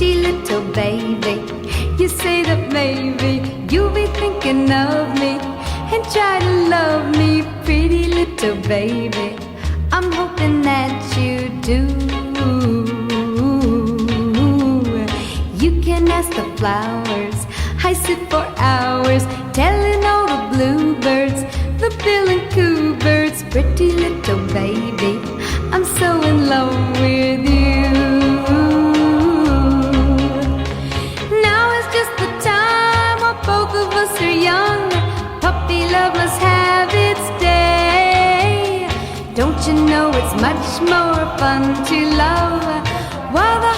pretty little baby. You say that maybe you'll be thinking of me and try to love me, pretty little baby. I'm hoping that you do. You can ask the flowers, I sit for hours telling all the bluebirds, the bill and coo birds, pretty little baby, I'm so in love with you. Now is just the time while both of us are young. Puppy love must have its day. Don't you know it's much more fun to love while the